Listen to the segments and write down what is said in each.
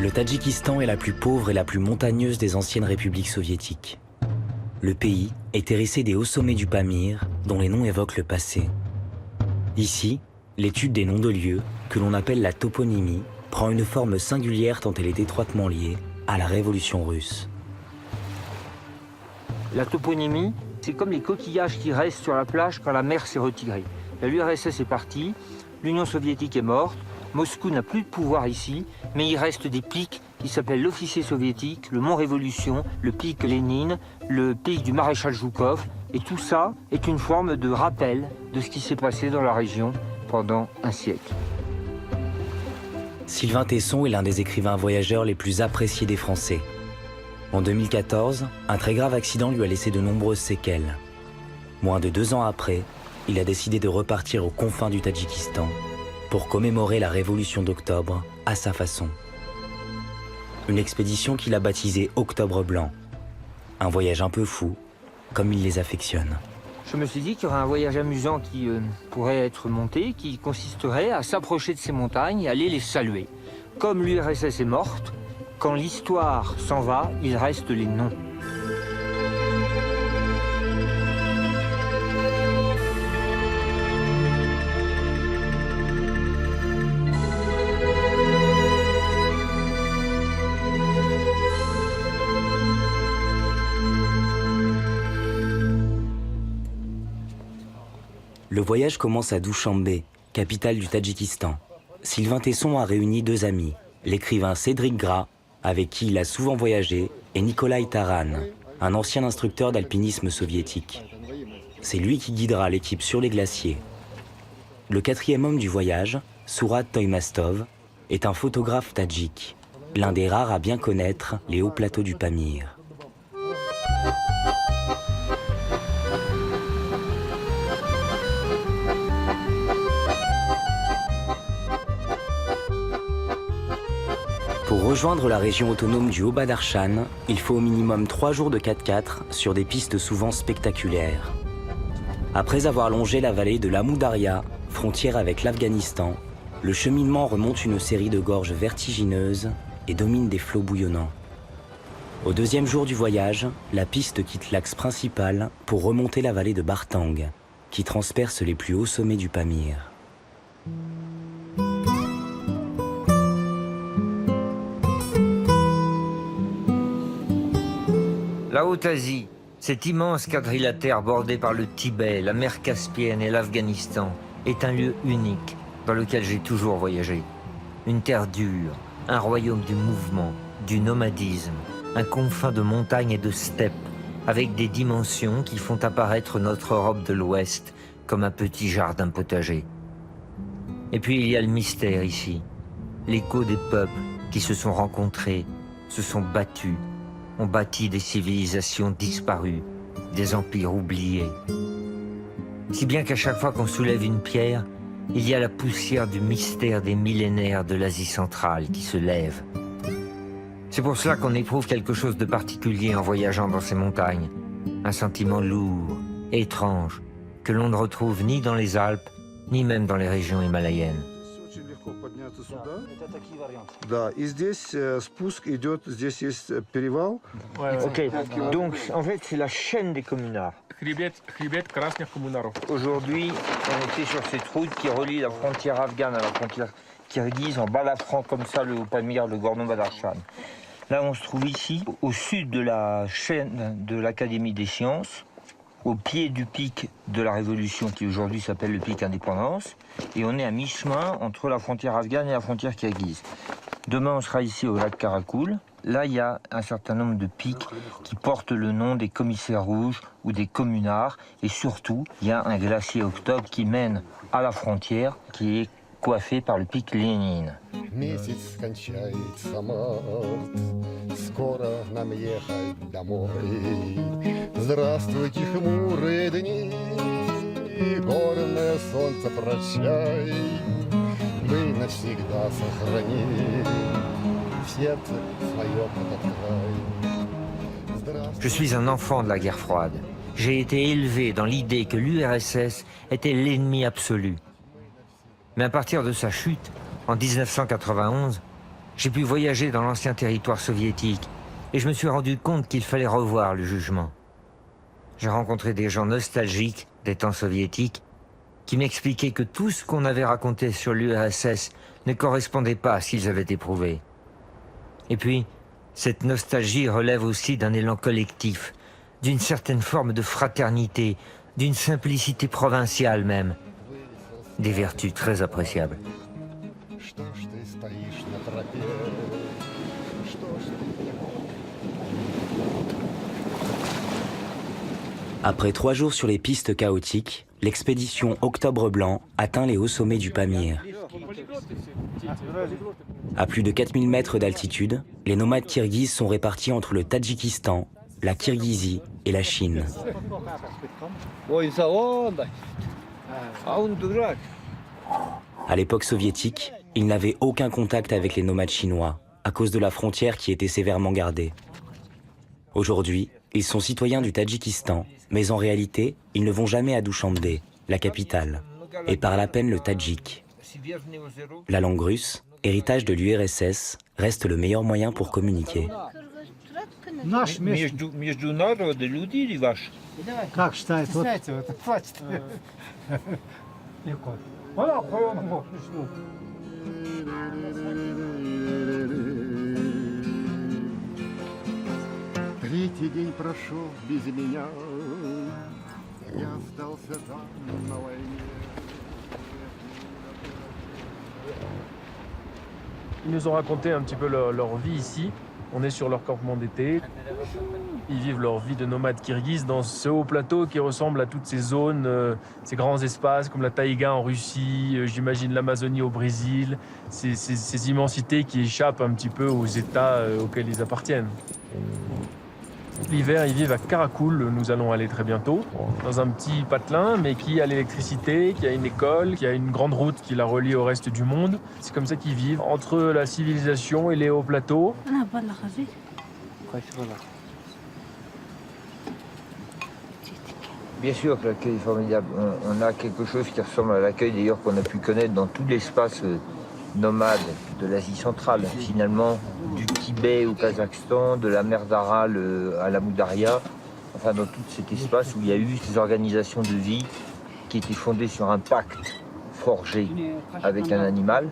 Le Tadjikistan est la plus pauvre et la plus montagneuse des anciennes républiques soviétiques. Le pays est hérissé des hauts sommets du Pamir, dont les noms évoquent le passé. Ici, l'étude des noms de lieux, que l'on appelle la toponymie, prend une forme singulière tant elle est étroitement liée à la révolution russe. La toponymie, c'est comme les coquillages qui restent sur la plage quand la mer s'est retirée. L'URSS est partie, l'Union soviétique est morte, Moscou n'a plus de pouvoir ici, mais il reste des pics qui s'appellent l'officier soviétique, le Mont Révolution, le pic Lénine, le pic du maréchal Joukov. Et tout ça est une forme de rappel de ce qui s'est passé dans la région pendant un siècle. Sylvain Tesson est l'un des écrivains voyageurs les plus appréciés des Français. En 2014, un très grave accident lui a laissé de nombreuses séquelles. Moins de 2 ans après, il a décidé de repartir aux confins du Tadjikistan pour commémorer la révolution d'octobre à sa façon. Une expédition qu'il a baptisée Octobre Blanc. Un voyage un peu fou, comme il les affectionne. Je me suis dit qu'il y aurait un voyage amusant qui pourrait être monté, qui consisterait à s'approcher de ces montagnes et aller les saluer. Comme l'URSS est morte, quand l'histoire s'en va, il reste les noms. Le voyage commence à Douchambé, capitale du Tadjikistan. Sylvain Tesson a réuni 2 amis, l'écrivain Cédric Gras, avec qui il a souvent voyagé, et Nikolai Taran, un ancien instructeur d'alpinisme soviétique. C'est lui qui guidera l'équipe sur les glaciers. Le 4e homme du voyage, Sourad Toymastov, est un photographe tadjik, l'un des rares à bien connaître les hauts plateaux du Pamir. Pour rejoindre la région autonome du Haut-Badakhshan, il faut au minimum 3 jours de 4x4 sur des pistes souvent spectaculaires. Après avoir longé la vallée de l'Amou Daria, frontière avec l'Afghanistan, le cheminement remonte une série de gorges vertigineuses et domine des flots bouillonnants. Au 2e jour du voyage, la piste quitte l'axe principal pour remonter la vallée de Bartang, qui transperce les plus hauts sommets du Pamir. La Haute-Asie, cet immense quadrilatère bordé par le Tibet, la mer Caspienne et l'Afghanistan, est un lieu unique dans lequel j'ai toujours voyagé. Une terre dure, un royaume du mouvement, du nomadisme, un confin de montagnes et de steppes, avec des dimensions qui font apparaître notre Europe de l'Ouest comme un petit jardin potager. Et puis il y a le mystère ici, l'écho des peuples qui se sont rencontrés, se sont battus, ont bâti des civilisations disparues, des empires oubliés. Si bien qu'à chaque fois qu'on soulève une pierre, il y a la poussière du mystère des millénaires de l'Asie centrale qui se lève. C'est pour cela qu'on éprouve quelque chose de particulier en voyageant dans ces montagnes. Un sentiment lourd, étrange, que l'on ne retrouve ni dans les Alpes, ni même dans les régions himalayennes. Да, и здесь спуск идет, здесь есть перевал. Ok, donc en fait c'est la chaîne des communards. Aujourd'hui, on était sur cette route qui relie la frontière afghane à la frontière kirghize, en balafrant comme ça le Haut-Pamir, le Gorno-Badakhshan. Là, on se trouve ici, au sud de la chaîne de l'Académie des sciences, au pied du pic de la Révolution qui aujourd'hui s'appelle le pic Indépendance, et on est à mi-chemin entre la frontière afghane et la frontière kirghize. Demain, on sera ici au lac Karakoul. Là, il y a un certain nombre de pics qui portent le nom des commissaires rouges ou des communards. Et surtout, il y a un glacier Octobre qui mène à la frontière, qui est coiffé par le pic Lénine. Месяц кончается март, скоро нам ехать домой. Здравствуйте, хмурые дни, горное солнце прощай. Мы навсегда сохраним в сердце своем этот край. Je suis un enfant de la guerre froide. J'ai été élevé dans l'idée que l'URSS était l'ennemi absolu. Mais à partir de sa chute, en 1991, J'ai pu voyager dans l'ancien territoire soviétique et je me suis rendu compte qu'il fallait revoir le jugement. J'ai rencontré des gens nostalgiques des temps soviétiques qui m'expliquaient que tout ce qu'on avait raconté sur l'URSS ne correspondait pas à ce qu'ils avaient éprouvé. Et puis, cette nostalgie relève aussi d'un élan collectif, d'une certaine forme de fraternité, d'une simplicité provinciale même, des vertus très appréciables. Что ж ты стоишь на тропе? Что ж ты... Après 3 jours sur les pistes chaotiques, l'expédition Octobre Blanc atteint les hauts sommets du Pamir. À plus de 4000 mètres d'altitude, les nomades kirghizes sont répartis entre le Tadjikistan, la Kirghizie et la Chine. À l'époque soviétique, ils n'avaient aucun contact avec les nomades chinois, à cause de la frontière qui était sévèrement gardée. Aujourd'hui, ils sont citoyens du Tadjikistan, mais en réalité, ils ne vont jamais à Douchanbé, la capitale, et parlent à peine le tadjik. La langue russe, héritage de l'URSS, reste le meilleur moyen pour communiquer. Между народы люди или ваш? Как считается? Легко. Третий день прошел без меня. Я сдался там на войне. Ils nous ont raconté un petit peu leur vie ici. On est sur leur campement d'été. Ils vivent leur vie de nomades kirghizes dans ce haut plateau qui ressemble à toutes ces zones, ces grands espaces comme la taïga en Russie, j'imagine l'Amazonie au Brésil, ces immensités qui échappent un petit peu aux États auxquels ils appartiennent. L'hiver, ils vivent à Karakoul, nous allons aller très bientôt, dans un petit patelin, mais qui a l'électricité, qui a une école, qui a une grande route qui la relie au reste du monde. C'est comme ça qu'ils vivent, entre la civilisation et les hauts plateaux. Bien sûr que l'accueil est formidable. On a quelque chose qui ressemble à l'accueil d'ailleurs qu'on a pu connaître dans tout l'espace nomade de l'Asie centrale, finalement, du Tibet au Kazakhstan, de la mer d'Aral à la Moudaria, enfin dans tout cet espace où il y a eu ces organisations de vie qui étaient fondées sur un pacte forgé avec un animal,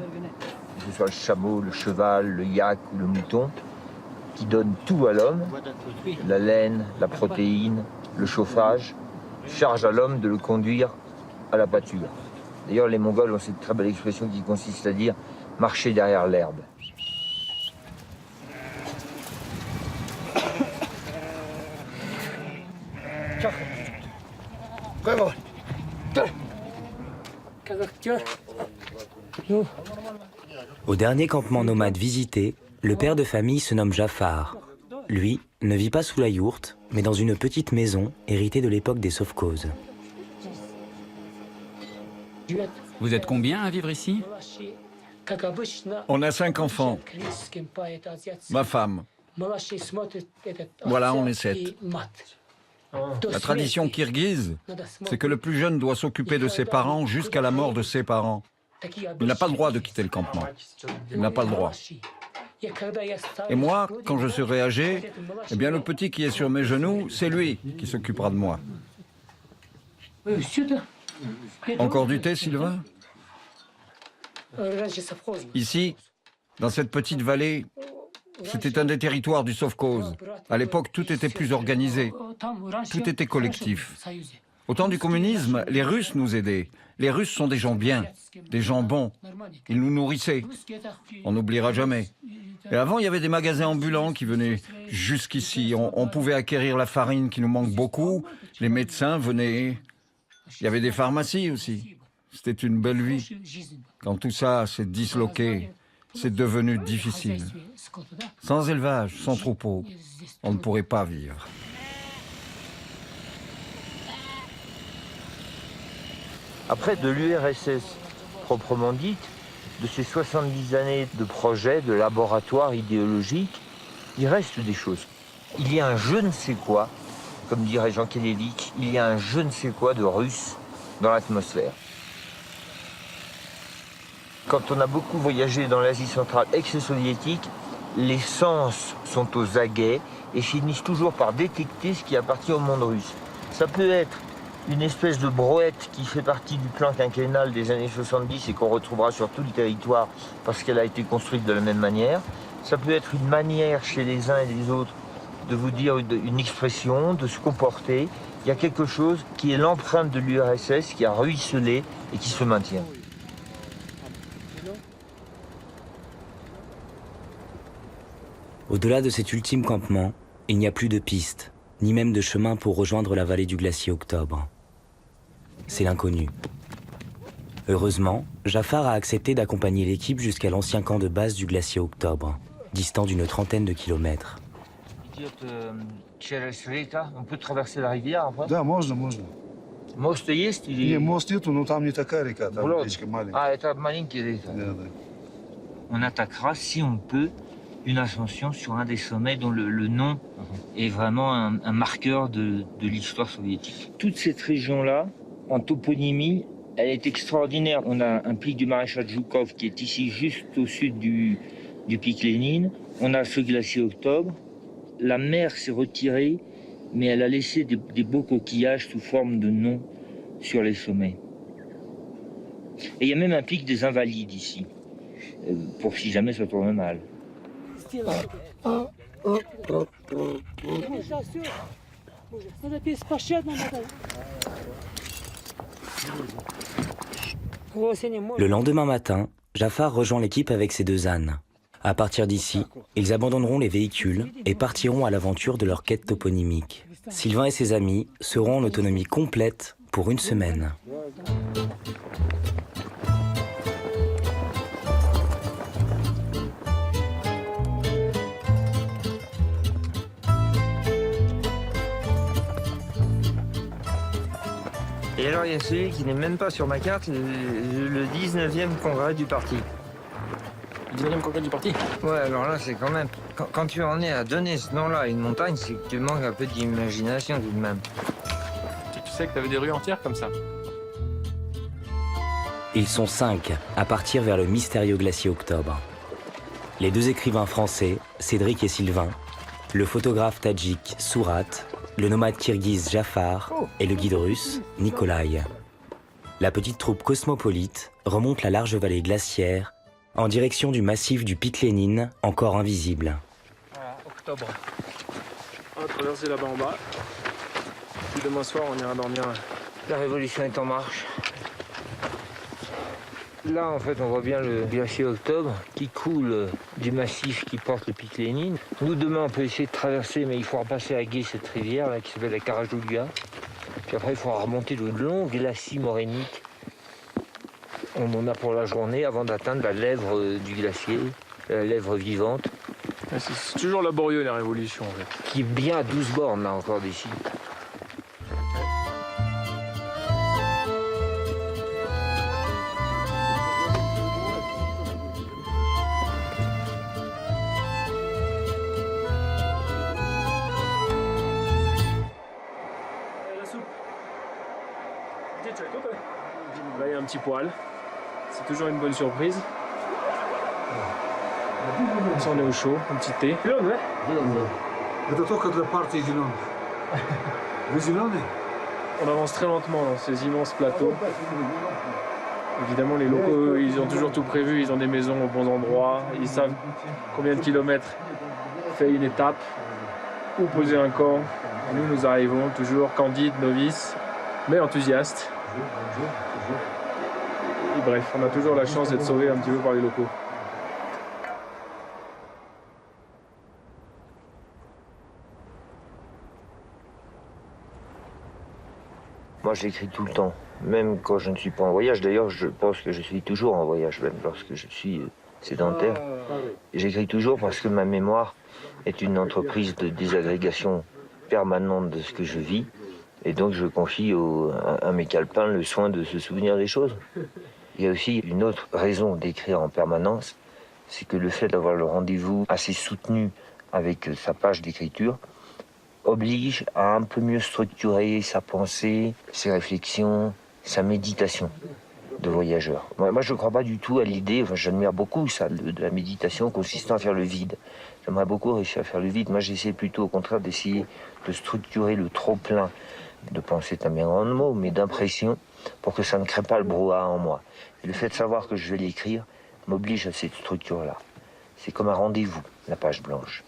que ce soit le chameau, le cheval, le yak ou le mouton, qui donne tout à l'homme, la laine, la protéine, le chauffage, charge à l'homme de le conduire à la pâture. D'ailleurs, les Mongols ont cette très belle expression qui consiste à dire « marcher derrière l'herbe ». Au dernier campement nomade visité, le père de famille se nomme Jafar. Lui ne vit pas sous la yourte, mais dans une petite maison héritée de l'époque des Sovkhozes. Vous êtes combien à vivre ici? On a 5 enfants. Ma femme. Voilà, on est 7. La tradition kirghize, c'est que le plus jeune doit s'occuper de ses parents jusqu'à la mort de ses parents. Il n'a pas le droit de quitter le campement. Il n'a pas le droit. Et moi, quand je serai âgé, eh bien le petit qui est sur mes genoux, c'est lui qui s'occupera de moi. Encore du thé, Sylvain? Ici, dans cette petite vallée, c'était un des territoires du Sovkhoze. À l'époque, tout était plus organisé. Tout était collectif. Au temps du communisme, les Russes nous aidaient. Les Russes sont des gens bien, des gens bons. Ils nous nourrissaient. On n'oubliera jamais. Et avant, il y avait des magasins ambulants qui venaient jusqu'ici. On pouvait acquérir la farine qui nous manque beaucoup. Les médecins venaient. Il y avait des pharmacies aussi. C'était une belle vie. Quand tout ça s'est disloqué, c'est devenu difficile. Sans élevage, sans troupeau, on ne pourrait pas vivre. Après, de l'URSS proprement dite, de ces 70 années de projets, de laboratoires idéologiques, il reste des choses. Il y a un je ne sais quoi, comme dirait Jean Kénévic, il y a un je ne sais quoi de russe dans l'atmosphère. Quand on a beaucoup voyagé dans l'Asie centrale ex-soviétique, les sens sont aux aguets et finissent toujours par détecter ce qui appartient au monde russe. Ça peut être une espèce de brouette qui fait partie du plan quinquennal des années 70 et qu'on retrouvera sur tout le territoire parce qu'elle a été construite de la même manière. Ça peut être une manière chez les uns et les autres de vous dire une expression, de se comporter. Il y a quelque chose qui est l'empreinte de l'URSS qui a ruisselé et qui se maintient. Au-delà de cet ultime campement, il n'y a plus de piste, ni même de chemin pour rejoindre la vallée du glacier Octobre. C'est l'inconnu. Heureusement, Jafar a accepté d'accompagner l'équipe jusqu'à l'ancien camp de base du glacier Octobre, distant d'une 30aine de kilomètres. On peut traverser la rivière après? Да, можно. Мост есть или... Не, мост нету, но там не такая река, там речка маленькая. Ah, это маленький река. Да. On attaquera, si on peut, une ascension sur un des sommets dont le nom est vraiment un marqueur de l'histoire soviétique. Toute cette région-là, en toponymie, elle est extraordinaire. On a un pic du maréchal Zhukov qui est ici, juste au sud du pic Lénine. On a ce glacier Octobre. La mer s'est retirée, mais elle a laissé des beaux coquillages sous forme de noms sur les sommets. Et il y a même un pic des Invalides ici, pour si jamais ça tourne mal. Le lendemain matin, Jafar rejoint l'équipe avec ses 2 ânes. À partir d'ici, ils abandonneront les véhicules et partiront à l'aventure de leur quête toponymique. Sylvain et ses amis seront en autonomie complète pour une semaine. Et alors il y a celui qui n'est même pas sur ma carte, le 19e congrès du parti. Le 19e congrès du parti? Ouais, alors là c'est quand même... Quand tu en es à donner ce nom-là à une montagne, c'est que tu manques un peu d'imagination tout de même. Tu sais que tu avais des rues entières comme ça? Ils sont 5 à partir vers le mystérieux glacier Octobre. Les 2 écrivains français, Cédric et Sylvain, le photographe tadjik Sourat, le nomade kirghize Jafar et le guide russe Nikolai. La petite troupe cosmopolite remonte la large vallée glaciaire en direction du massif du pic Lénine, encore invisible. Voilà, Octobre. On va traverser là-bas en bas. Puis demain soir, on ira dormir. La révolution est en marche. Là, en fait, on voit bien le glacier Octobre qui coule du massif qui porte le pic Lénine. Nous, demain, on peut essayer de traverser, mais il faudra passer à gué cette rivière là, qui s'appelle la Karajoulia. Puis après, il faudra remonter le long glacis morénique. On en a pour la journée avant d'atteindre la lèvre du glacier, la lèvre vivante. C'est toujours laborieux, la révolution, en fait. Qui est bien à 12 bornes, là, encore d'ici. Là, il y a un petit poêle. C'est toujours une bonne surprise. Ça, on est au chaud, un petit thé. Это только для партии зеленых. Вы зеленый? On avance très lentement dans ces immenses plateaux. Évidemment, les locaux, ils ont toujours tout prévu. Ils ont des maisons aux bons endroits. Ils savent combien de kilomètres fait une étape, où poser un camp. Nous, nous arrivons toujours candides, novices, mais enthousiastes. Et bref, on a toujours la chance d'être sauvés un petit peu par les locaux. Moi, j'écris tout le temps, même quand je ne suis pas en voyage. D'ailleurs, je pense que je suis toujours en voyage, même lorsque je suis sédentaire. J'écris toujours parce que ma mémoire est une entreprise de désagrégation permanente de ce que je vis. Et donc, je confie à mes calepins le soin de se souvenir des choses. Il y a aussi une autre raison d'écrire en permanence, c'est que le fait d'avoir le rendez-vous assez soutenu avec sa page d'écriture oblige à un peu mieux structurer sa pensée, ses réflexions, sa méditation. de voyageurs. Moi, je ne crois pas du tout à l'idée, enfin, j'admire beaucoup ça, de la méditation consistant à faire le vide. J'aimerais beaucoup réussir à faire le vide. Moi, j'essaie plutôt, au contraire, d'essayer de structurer le trop-plein de pensée, c'est un bien grand mot, mais d'impression, pour que ça ne crée pas le brouhaha en moi. Et le fait de savoir que je vais l'écrire m'oblige à cette structure-là. C'est comme un rendez-vous, la page blanche.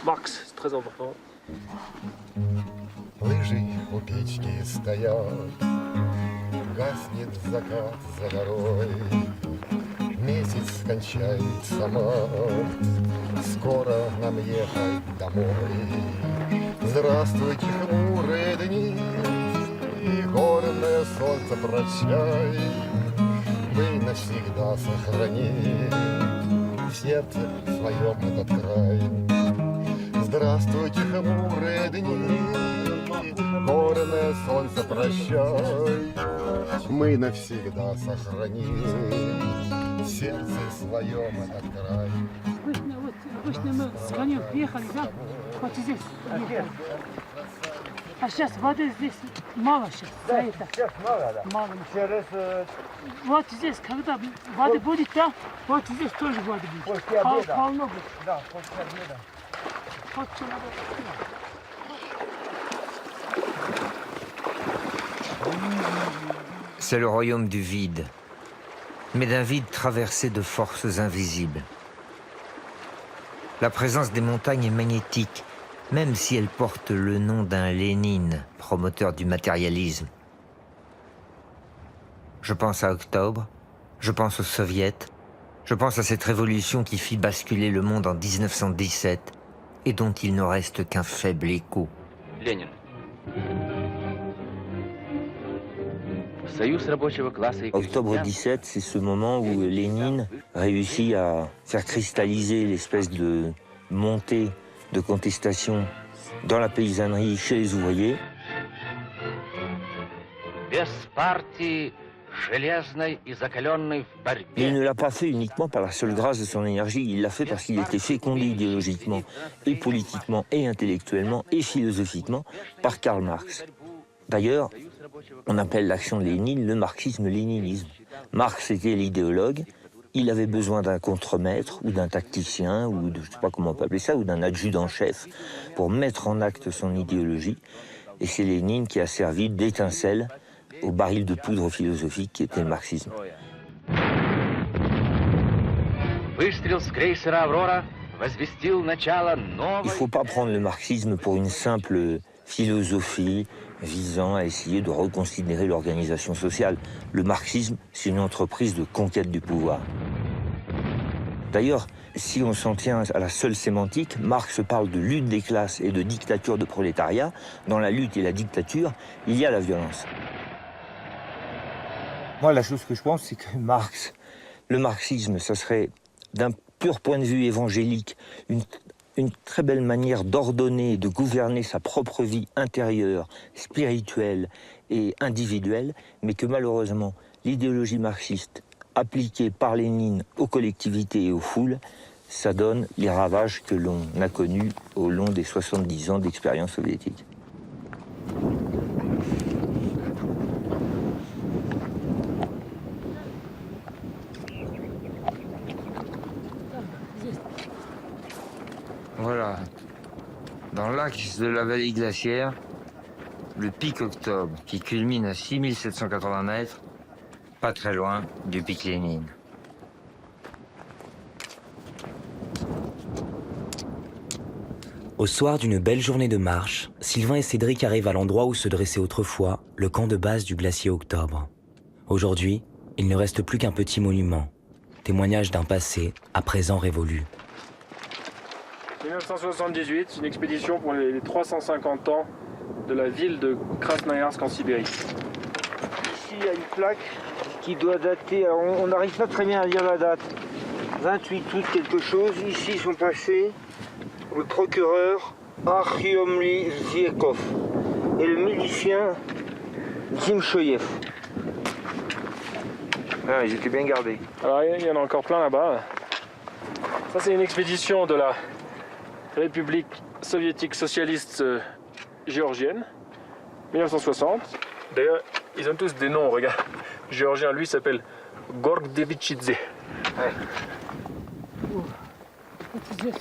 Marx, c'est très important. Лыжи у печки стоят, гаснет закат за горой. Месяц кончается март, скоро нам ехать домой. Здравствуйте, хмурые дни, горное солнце прощай. Мы навсегда сохраним в сердце своем этот край. Здравствуйте, хмурые дни, горное солнце прощай. Мы навсегда сохраним в сердце своем этот край. Обычно мы с конем приехали, да? Вот здесь ехали. А сейчас воды здесь мало сейчас. Да, сейчас мало, да. Мало. Вот здесь, когда воды будет, да? Вот здесь тоже воды будет. После обеда. Полно будет. Да, после обеда. C'est le royaume du vide, mais d'un vide traversé de forces invisibles. La présence des montagnes est magnétique, même si elle porte le nom d'un Lénine, promoteur du matérialisme. Je pense à Octobre, je pense aux Soviets, je pense à cette révolution qui fit basculer le monde en 1917 et dont il ne reste qu'un faible écho. Lénine. Octobre 17, c'est ce moment où Lénine réussit à faire cristalliser l'espèce de montée de contestation dans la paysannerie chez les ouvriers. Il ne l'a pas fait uniquement par la seule grâce de son énergie, il l'a fait parce qu'il était fécondé idéologiquement, et politiquement, et intellectuellement, et philosophiquement par Karl Marx. D'ailleurs, on appelle l'action de Lénine le marxisme-léninisme. Marx était l'idéologue, il avait besoin d'un contremaître ou d'un tacticien, ou de, je ne sais pas comment on peut appeler ça, ou d'un adjudant-chef pour mettre en acte son idéologie. Et c'est Lénine qui a servi d'étincelle au baril de poudre philosophique qui était le marxisme. Il ne faut pas prendre le marxisme pour une simple philosophie visant à essayer de reconsidérer l'organisation sociale. Le marxisme, c'est une entreprise de conquête du pouvoir. D'ailleurs, si on s'en tient à la seule sémantique, Marx parle de lutte des classes et de dictature de prolétariat. Dans la lutte et la dictature, il y a la violence. Moi, la chose que je pense, c'est que Marx, le marxisme, ça serait, d'un pur point de vue évangélique, une très belle manière d'ordonner et de gouverner sa propre vie intérieure, spirituelle et individuelle, mais que malheureusement, l'idéologie marxiste appliquée par Lénine aux collectivités et aux foules, ça donne les ravages que l'on a connus au long des 70 ans d'expérience soviétique. Voilà, dans l'axe de la vallée glaciaire, le pic Octobre, qui culmine à 6780 mètres, pas très loin du pic Lénine. Au soir d'une belle journée de marche, Sylvain et Cédric arrivent à l'endroit où se dressait autrefois le camp de base du glacier Octobre. Aujourd'hui, il ne reste plus qu'un petit monument, témoignage d'un passé à présent révolu. 1978, une expédition pour les 350 ans de la ville de Krasnoïarsk en Sibérie. Ici, il y a une plaque qui doit dater, alors on n'arrive pas très bien à lire la date, 28 août quelque chose. Ici sont passés le procureur Arkhiomli Ziekov et le milicien Zimchoyev. Ah, ils étaient bien gardés. Alors il y en a encore plein là-bas. Ça c'est une expédition de la République soviétique socialiste géorgienne, 1960. D'ailleurs, Ils ont tous des noms, regarde. Géorgien, lui, s'appelle Gorgdevichidze. Вот здесь,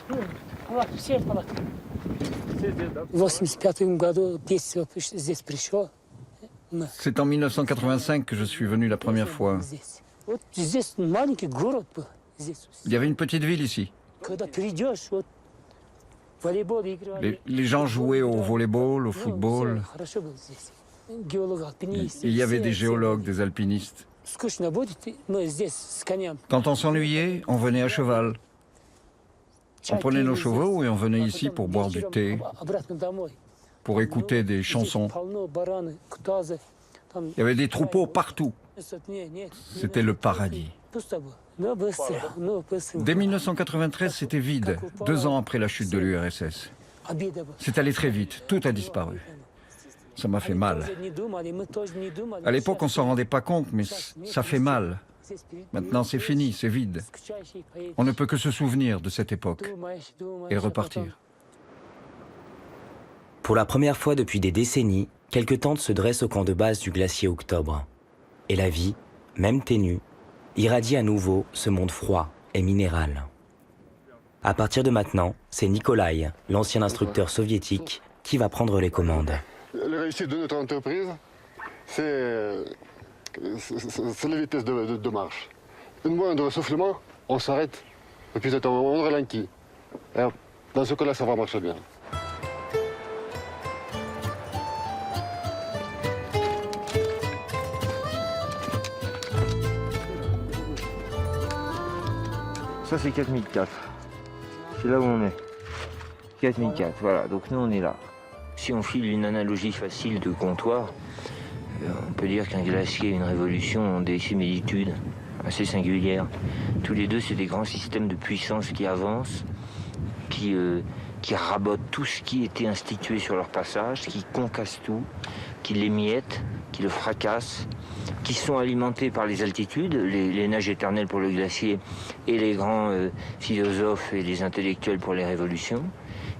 вот, все палаты. В 85 году 10 здесь пришел. C'est en 1985 que je suis venu la première fois. Здесь. Вот здесь маленький город был. Здесь. Il y avait une petite ville ici. Когда придешь, вот волейбол играли. Les gens jouaient au volleyball, au Ну, football. всё хорошо было здесь. Геолог, альпинист. Il y avait des все. géologues, des alpinistes. Скучно будет, мы здесь с конем. Quand on s'ennuyait, on venait à cheval. On prenait nos chevaux et on venait ici pour boire du thé, Обратно домой. pour écouter des chansons. Полно бараны, ктазы. Там Il y avait des troupeaux partout. C'était le paradis. пусто было. Ну, быстро, ну, быстро. Dès 1993, c'était vide, 2 ans après la chute de l'URSS. Обида была. C'est allé très vite, tout a disparu. Ça m'a fait mal. Не думали, мы тоже не думали. À l'époque, on s'en rendait pas compte, mais ça fait mal. Здесь перед- Maintenant, c'est fini, c'est vide. Скучающий поедешь, On ne peut que se souvenir de cette époque думаешь, думаешь, et а потом repartir. Pour la première fois depuis des décennies, quelques tentes se dressent au camp de base du glacier Octobre. Et la vie, même ténue, irradie à nouveau ce monde froid et minéral. À partir de maintenant, c'est Nikolai, l'ancien instructeur soviétique, qui va prendre les commandes. La réussite de notre entreprise, c'est la vitesse de marche. Une moindre soufflement, on s'arrête, et puis on ralentit. Et dans ce cas-là, ça va marcher bien. Ça, c'est 4004. C'est là où on est. 4004, voilà. Donc nous, on est là. Si on file une analogie facile de comptoir, on peut dire qu'un glacier et une révolution ont des similitudes assez singulières. Tous les deux, c'est des grands systèmes de puissance qui avancent, qui rabotent tout ce qui était institué sur leur passage, qui concassent tout, qui l'émiettent, qui le fracassent, qui sont alimentés par les altitudes, les neiges éternelles pour le glacier et les grands philosophes et les intellectuels pour les révolutions.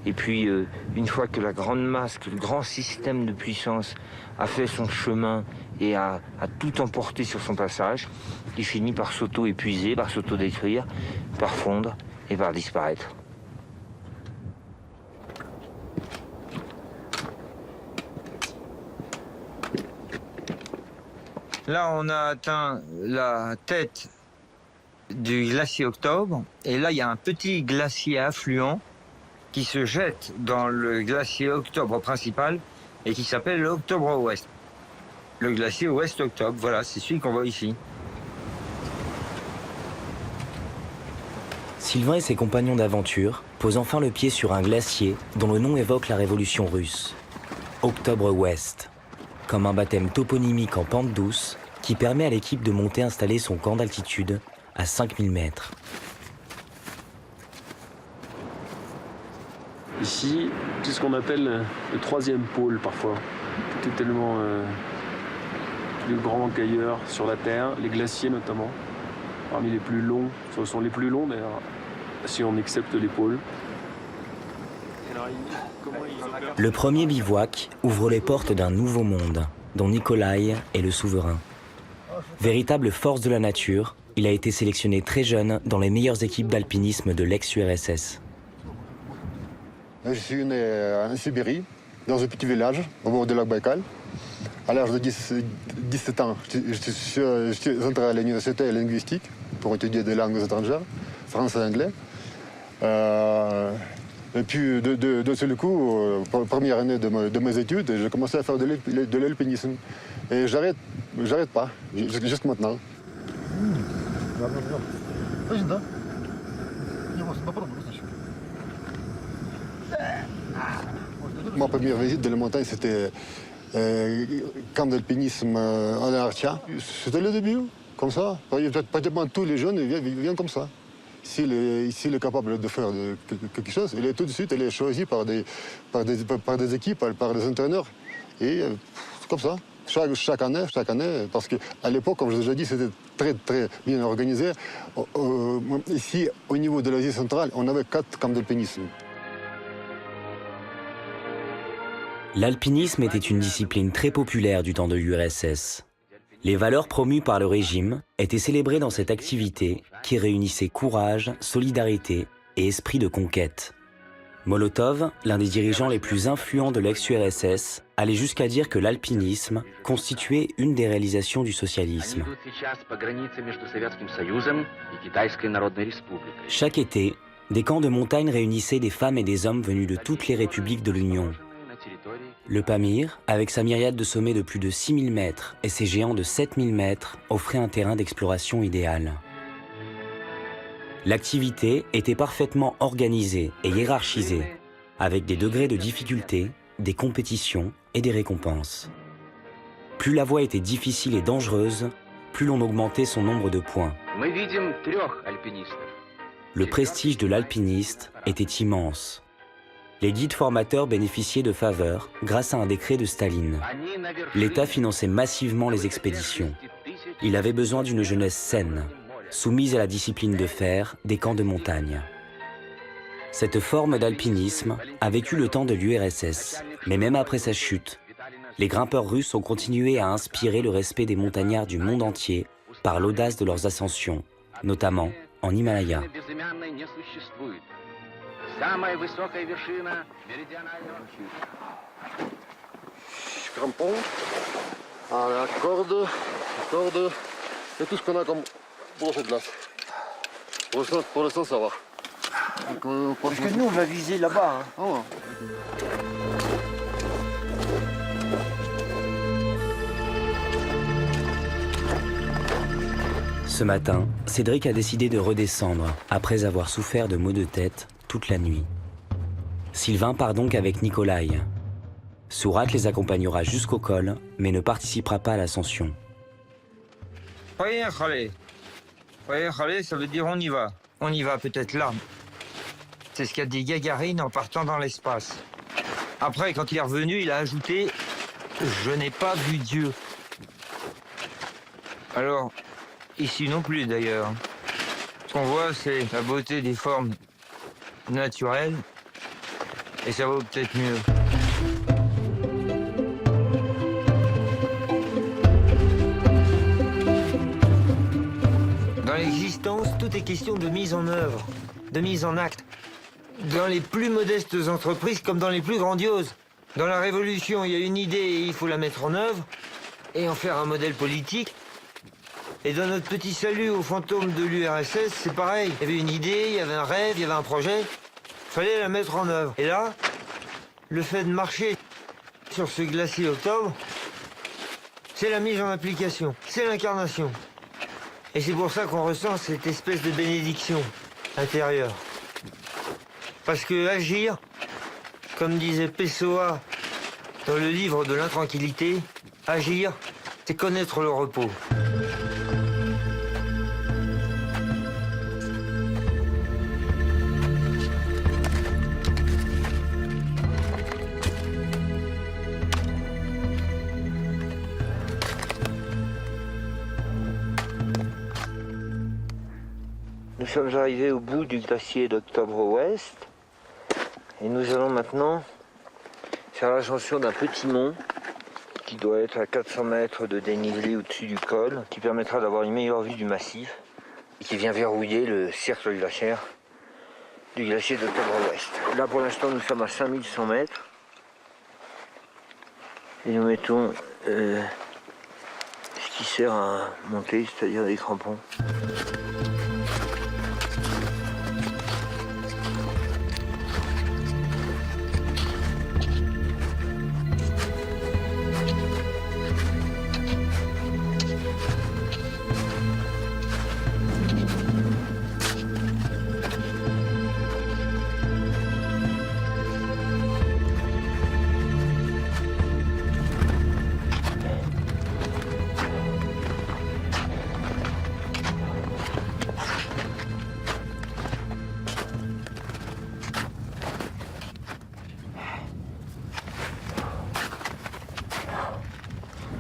Et puis, une fois que la grande masse, que le grand système de puissance a fait son chemin et a tout emporté sur son passage, il finit par s'auto-épuiser, par s'auto-détruire, par fondre et par disparaître. Là, on a atteint la tête du glacier Octobre, et là, il y a un petit glacier affluent qui se jette dans le glacier Octobre principal et qui s'appelle l'Octobre Ouest. Le glacier Ouest Octobre, voilà, c'est celui qu'on voit ici. Sylvain et ses compagnons d'aventure posent enfin le pied sur un glacier dont le nom évoque la révolution russe. Octobre Ouest, comme un baptême toponymique en pente douce qui permet à l'équipe de monter installer son camp d'altitude à 5000 mètres. Ici, c'est ce qu'on appelle le troisième pôle parfois. Tout est tellement plus grand qu'ailleurs sur la Terre, les glaciers notamment, parmi les plus longs, ce sont les plus longs d'ailleurs, si on accepte les pôles. Le premier bivouac ouvre les portes d'un nouveau monde, dont Nikolai est le souverain. Véritable force de la nature, il a été sélectionné très jeune dans les meilleures équipes d'alpinisme de l'ex-URSS. Je suis né en Sibérie, dans un petit village au bord du lac Baïkal. À l'âge de 17 ans, je suis entré à l'université linguistique pour étudier des langues étrangères, français et anglais. Et puis, de seul coup, première année de mes études, j'ai commencé à faire de l'alpinisme. Et j'arrête pas, juste maintenant. Ma première visite de la montagne, c'était camp d'alpinisme à l'Archa. C'était le début, comme ça. Pratiquement tous les jeunes viennent comme ça. S'il est capable de faire quelque chose, tout de suite, il est choisi par des équipes, par des entraîneurs. Et c'est comme ça. Chaque année, parce qu'à l'époque, comme je l'ai dit, c'était très, très bien organisé. Ici, au niveau de l'Asie centrale, on avait 4 camps d'alpinisme. L'alpinisme était une discipline très populaire du temps de l'URSS. Les valeurs promues par le régime étaient célébrées dans cette activité qui réunissait courage, solidarité et esprit de conquête. Molotov, l'un des dirigeants les plus influents de l'ex-URSS, allait jusqu'à dire que l'alpinisme constituait une des réalisations du socialisme. Chaque été, des camps de montagne réunissaient des femmes et des hommes venus de toutes les républiques de l'Union. Le Pamir, avec sa myriade de sommets de plus de 6000 mètres et ses géants de 7000 mètres, offrait un terrain d'exploration idéal. L'activité était parfaitement organisée et hiérarchisée, avec des degrés de difficulté, des compétitions et des récompenses. Plus la voie était difficile et dangereuse, plus l'on augmentait son nombre de points. Le prestige de l'alpiniste était immense. Les guides formateurs bénéficiaient de faveurs grâce à un décret de Staline. L'État finançait massivement les expéditions. Il avait besoin d'une jeunesse saine, soumise à la discipline de fer des camps de montagne. Cette forme d'alpinisme a vécu le temps de l'URSS, mais même après sa chute, les grimpeurs russes ont continué à inspirer le respect des montagnards du monde entier par l'audace de leurs ascensions, notamment en Himalaya. Crampons, la corde, et tout ce qu'on a comme broche de glace. Pour l'instant, ça va. Parce que nous, on va viser là-bas. Ah ouais. Ce matin, Cédric a décidé de redescendre après avoir souffert de maux de tête toute la nuit. Sylvain part donc avec Nikolai. Sourat les accompagnera jusqu'au col, mais ne participera pas à l'ascension. Poyechale, ça veut dire on y va. On y va peut-être là. C'est ce qu'a dit Gagarine en partant dans l'espace. Après, quand il est revenu, il a ajouté « Je n'ai pas vu Dieu ». Alors, ici non plus d'ailleurs. Ce qu'on voit, c'est la beauté des formes naturelles, et ça vaut peut-être mieux. Dans l'existence, tout est question de mise en œuvre, de mise en acte. Dans les plus modestes entreprises comme dans les plus grandioses. Dans la Révolution, il y a une idée et il faut la mettre en œuvre et en faire un modèle politique. Et dans notre petit salut aux fantômes de l'URSS, c'est pareil. Il y avait une idée, il y avait un rêve, il y avait un projet. Il fallait la mettre en œuvre. Et là, le fait de marcher sur ce glacier octobre, c'est la mise en application, c'est l'incarnation. Et c'est pour ça qu'on ressent cette espèce de bénédiction intérieure. Parce que agir, comme disait Pessoa dans le livre de l'intranquillité, agir, c'est connaître le repos. Nous sommes arrivés au bout du glacier d'Octobre-Ouest et nous allons maintenant faire l'ascension d'un petit mont qui doit être à 400 mètres de dénivelé au-dessus du col, qui permettra d'avoir une meilleure vue du massif et qui vient verrouiller le cercle glaciaire du glacier d'Octobre-Ouest. Là pour l'instant nous sommes à 5100 mètres et nous mettons ce qui sert à monter, c'est-à-dire des crampons.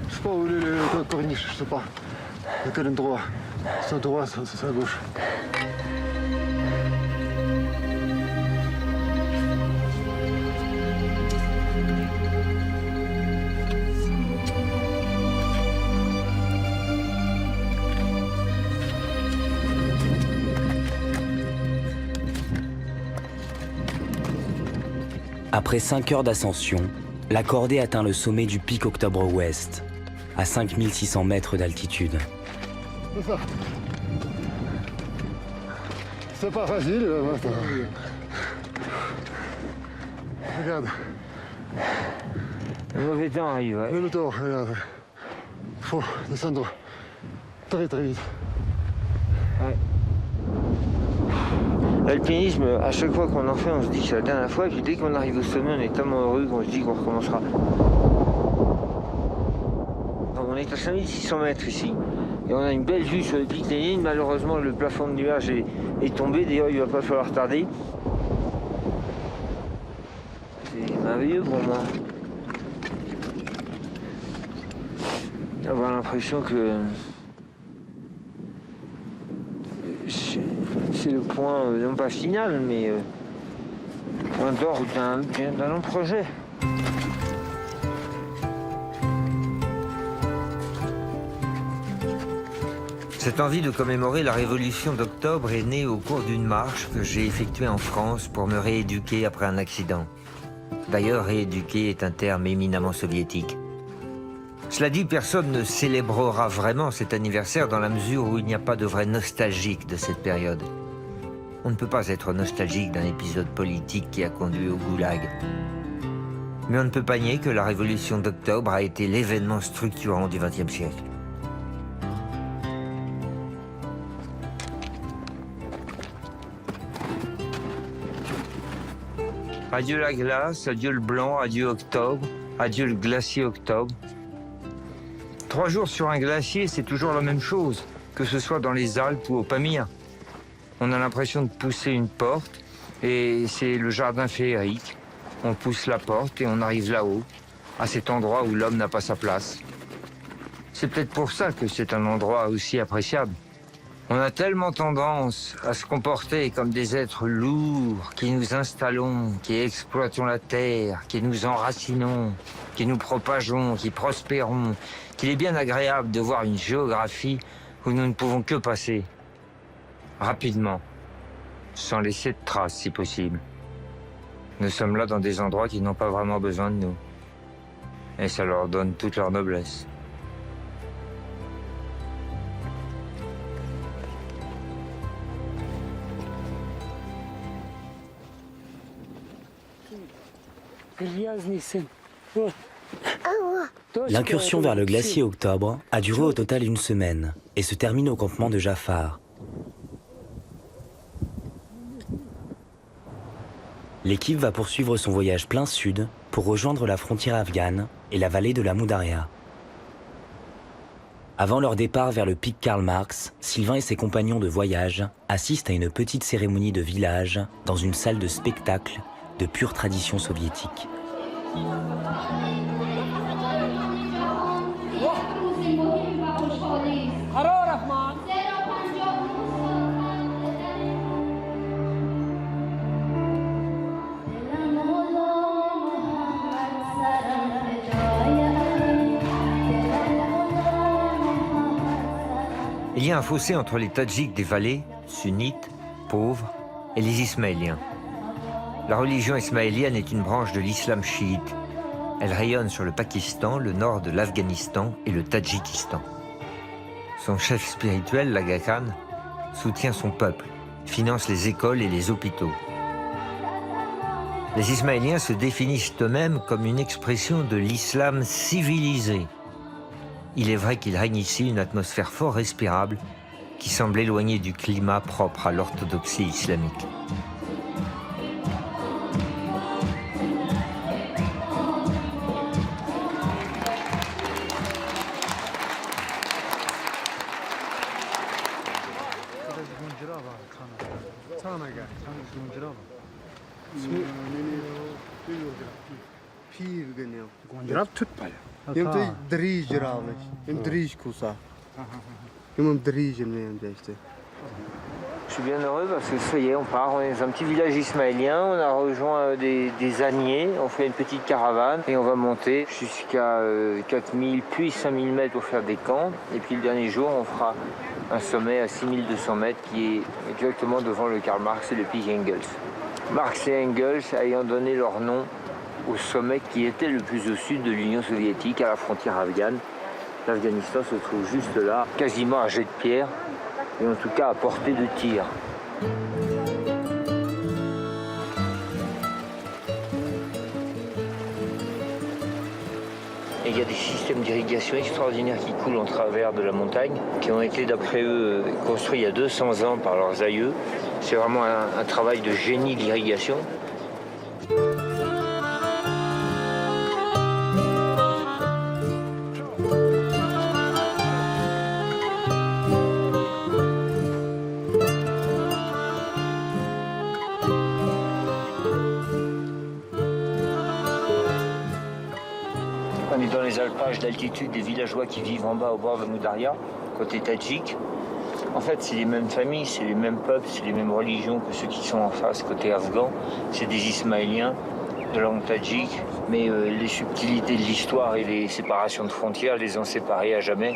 Je sais pas où est le corniche, je sais pas. À quel endroit? C'est à droite, c'est à gauche. Après 5 heures d'ascension, la cordée atteint le sommet du pic Octobre-Ouest, à 5600 mètres d'altitude. C'est ça. C'est pas facile, maintenant. Regarde. Le mauvais temps arrive, ouais. Le tour, regarde. Faut descendre très très vite. L'alpinisme, à chaque fois qu'on en fait, on se dit que c'est la dernière fois, et puis dès qu'on arrive au sommet, on est tellement heureux qu'on se dit qu'on recommencera. On est à 5600 mètres ici, et on a une belle vue sur le pic Lénine. Malheureusement, le plafond de nuages est tombé, d'ailleurs il va pas falloir tarder. C'est merveilleux pour moi. Avoir l'impression que c'est le point, non pas final, mais point d'orgue d'un long projet. Cette envie de commémorer la révolution d'octobre est née au cours d'une marche que j'ai effectuée en France pour me rééduquer après un accident. D'ailleurs, rééduquer est un terme éminemment soviétique. Cela dit, personne ne célébrera vraiment cet anniversaire dans la mesure où il n'y a pas de vrai nostalgique de cette période. On ne peut pas être nostalgique d'un épisode politique qui a conduit au goulag. Mais on ne peut pas nier que la révolution d'octobre a été l'événement structurant du XXe siècle. Adieu la glace, adieu le blanc, adieu octobre, adieu le glacier octobre. 3 jours sur un glacier, c'est toujours la même chose, que ce soit dans les Alpes ou au Pamir. On a l'impression de pousser une porte, et c'est le jardin féerique. On pousse la porte et on arrive là-haut, à cet endroit où l'homme n'a pas sa place. C'est peut-être pour ça que c'est un endroit aussi appréciable. On a tellement tendance à se comporter comme des êtres lourds, qui nous installons, qui exploitons la terre, qui nous enracinons, qui nous propageons, qui prospérons, qu'il est bien agréable de voir une géographie où nous ne pouvons que passer, rapidement, sans laisser de traces si possible. Nous sommes là dans des endroits qui n'ont pas vraiment besoin de nous. Et ça leur donne toute leur noblesse. L'incursion vers le glacier Octobre a duré au total 1 semaine et se termine au campement de Jafar. L'équipe va poursuivre son voyage plein sud pour rejoindre la frontière afghane et la vallée de la Moudaria. Avant leur départ vers le pic Karl Marx, Sylvain et ses compagnons de voyage assistent à une petite cérémonie de village dans une salle de spectacle de pure tradition soviétique. Il y a un fossé entre les Tadjiks des vallées, sunnites, pauvres, et les Ismaéliens. La religion ismaélienne est une branche de l'islam chiite. Elle rayonne sur le Pakistan, le nord de l'Afghanistan et le Tadjikistan. Son chef spirituel, l'Aga Khan, soutient son peuple, finance les écoles et les hôpitaux. Les Ismaéliens se définissent eux-mêmes comme une expression de l'islam civilisé. Il est vrai qu'il règne ici une atmosphère fort respirable qui semble éloignée du climat propre à l'orthodoxie islamique. Je suis bien heureux parce que ça y est, on part. On est dans un petit village ismaélien. On a rejoint des âniers. On fait une petite caravane et on va monter jusqu'à 4000 puis 5000 mètres pour faire des camps. Et puis le dernier jour, on fera un sommet à 6200 mètres qui est exactement devant le Karl Marx et le pic Engels. Marx et Engels ayant donné leur nom au sommet qui était le plus au sud de l'Union soviétique, à la frontière afghane. L'Afghanistan se trouve juste là, quasiment à jet de pierre, et en tout cas à portée de tir. Et il y a des systèmes d'irrigation extraordinaires qui coulent en travers de la montagne, qui ont été, d'après eux, construits il y a 200 ans par leurs aïeux. C'est vraiment un travail de génie de l'irrigation. On est dans les alpages d'altitude des villageois qui vivent en bas au bord de Moudaria, côté tadjik. En fait, c'est les mêmes familles, c'est les mêmes peuples, c'est les mêmes religions que ceux qui sont en face, côté afghan. C'est des Ismaéliens de langue tadjik, mais les subtilités de l'histoire et les séparations de frontières les ont séparés à jamais.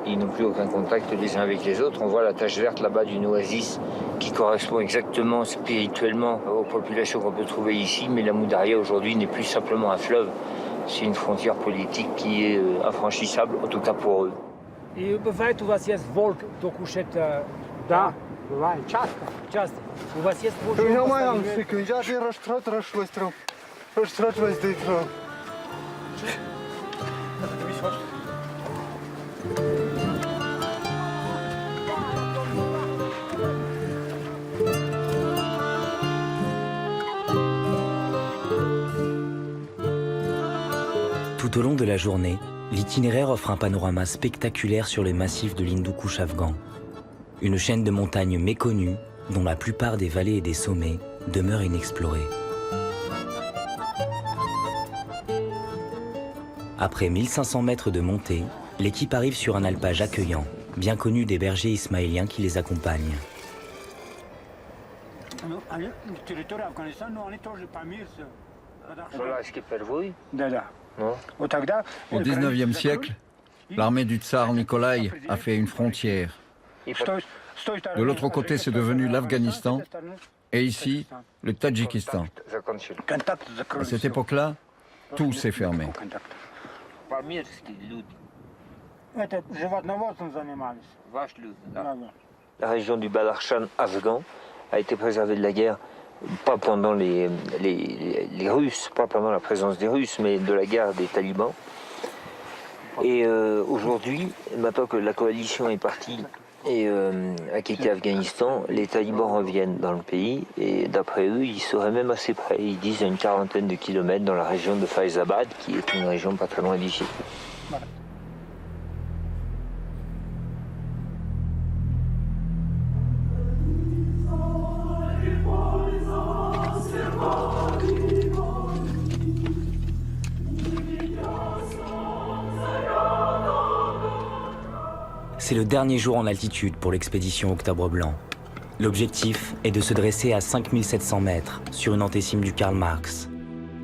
Ils n'ont plus aucun contact les uns avec les autres. On voit la tache verte là-bas d'une oasis qui correspond exactement spirituellement aux populations qu'on peut trouver ici, mais la Moudaria aujourd'hui n'est plus simplement un fleuve. C'est une frontière politique qui est infranchissable, en tout cas pour eux. I bывает у вас есть волк, кто кушает? Да, бывает. Часто. У вас есть Tu nu mai am secunde, iar răstrat de Tout au long de la journée, l'itinéraire offre un panorama spectaculaire sur les massifs de l'Hindou-Kush afghan. Une chaîne de montagnes méconnues, dont la plupart des vallées et des sommets demeurent inexplorés. Après 1500 mètres de montée, l'équipe arrive sur un alpage accueillant, bien connu des bergers ismaéliens qui les accompagnent. Au XIXe siècle, l'armée du tsar Nikolai a fait une frontière. De l'autre côté, c'est devenu l'Afghanistan et ici, le Tadjikistan. À cette époque-là, tout s'est fermé. La région du Badakhshan afghan a été préservée de la guerre, pas pendant les Russes, pas pendant la présence des Russes, mais de la guerre des talibans. Et aujourd'hui, maintenant que la coalition est partie et a quitté Afghanistan, les talibans reviennent dans le pays et d'après eux, ils seraient même assez près. Ils disent à une quarantaine de kilomètres dans la région de Faizabad, qui est une région pas très loin d'ici. C'est le dernier jour en altitude pour l'expédition Octobre Blanc. L'objectif est de se dresser à 5700 mètres sur une antécime du Karl Marx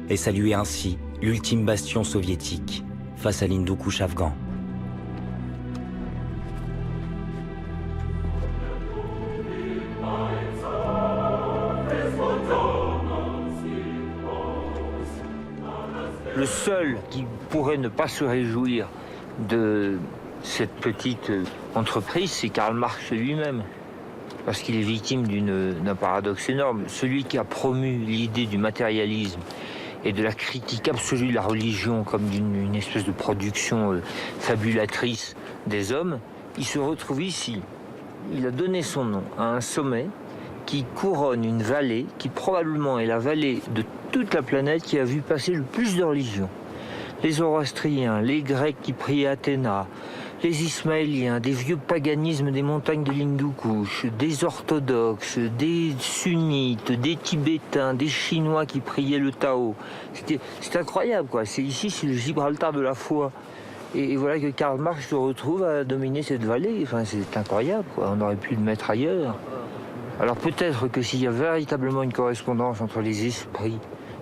et saluer ainsi l'ultime bastion soviétique face à l'Hindou-Kush afghan. Le seul qui pourrait ne pas se réjouir de cette petite entreprise, c'est Karl Marx lui-même. Parce qu'il est victime d'un paradoxe énorme. Celui qui a promu l'idée du matérialisme et de la critique absolue de la religion comme d'une espèce de production fabulatrice des hommes, il se retrouve ici. Il a donné son nom à un sommet qui couronne une vallée qui probablement est la vallée de toute la planète qui a vu passer le plus de religions. Les Zoroastriens, les Grecs qui priaient Athéna, les Ismaéliens, des vieux paganismes des montagnes de l'Hindou-Kush, des orthodoxes, des sunnites, des Tibétains, des Chinois qui priaient le Tao. C'est incroyable, quoi. Ici, c'est le Gibraltar de la foi. Et voilà que Karl Marx se retrouve à dominer cette vallée. Enfin, c'est incroyable, quoi. On aurait pu le mettre ailleurs. Alors peut-être que s'il y a véritablement une correspondance entre les esprits,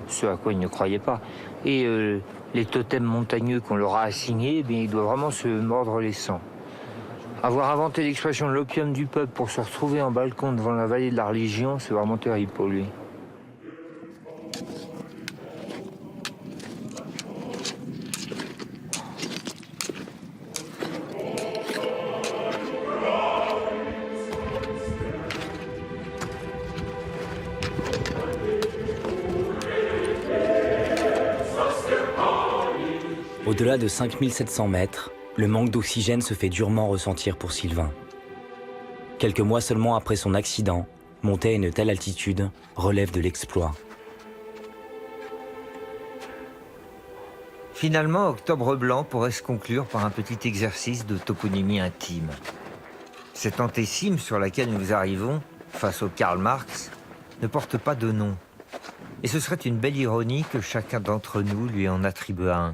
ce à quoi ils ne croyaient pas, et les totems montagneux qu'on leur a assignés, eh bien, il doit vraiment se mordre les sangs. Avoir inventé l'expression de l'opium du peuple pour se retrouver en balcon devant la vallée de la religion, c'est vraiment terrible pour lui. Au-delà de 5700 mètres, le manque d'oxygène se fait durement ressentir pour Sylvain. Quelques mois seulement après son accident, monter à une telle altitude relève de l'exploit. Finalement, Octobre Blanc pourrait se conclure par un petit exercice de toponymie intime. Cette antécime sur laquelle nous arrivons, face au Karl Marx, ne porte pas de nom. Et ce serait une belle ironie que chacun d'entre nous lui en attribue un.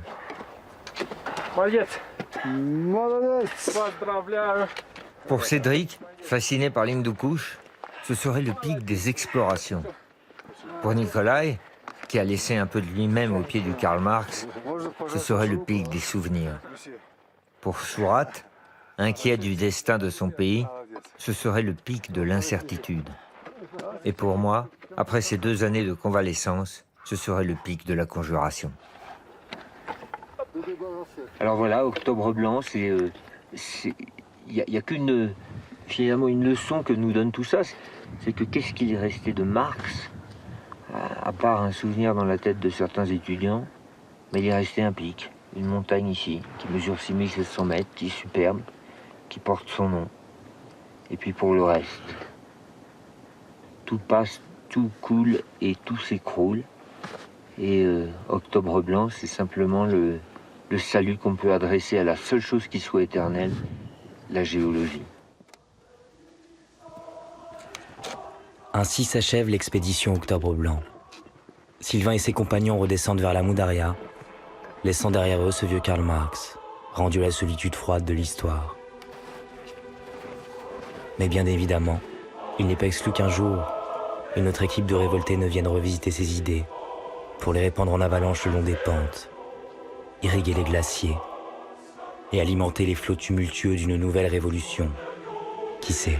Pour Cédric, fasciné par l'Hindu Kush, ce serait le pic des explorations. Pour Nikolai, qui a laissé un peu de lui-même au pied du Karl Marx, ce serait le pic des souvenirs. Pour Surat, inquiet du destin de son pays, ce serait le pic de l'incertitude. Et pour moi, après ces 2 années de convalescence, ce serait le pic de la conjuration. Alors voilà, Octobre Blanc, il n'y a qu'une, finalement, une leçon que nous donne tout ça, c'est que qu'est-ce qu'il est resté de Marx, à part un souvenir dans la tête de certains étudiants, mais il est resté un pic, une montagne ici, qui mesure 6700 mètres, qui est superbe, qui porte son nom. Et puis pour le reste, tout passe, tout coule et tout s'écroule. Et Octobre Blanc, c'est simplement le salut qu'on peut adresser à la seule chose qui soit éternelle, la géologie. Ainsi s'achève l'expédition Octobre Blanc. Sylvain et ses compagnons redescendent vers la Moudaria, laissant derrière eux ce vieux Karl Marx, rendu à la solitude froide de l'histoire. Mais bien évidemment, il n'est pas exclu qu'un jour, une autre équipe de révoltés ne vienne revisiter ses idées, pour les répandre en avalanche le long des pentes, irriguer les glaciers et alimenter les flots tumultueux d'une nouvelle révolution. Qui sait ?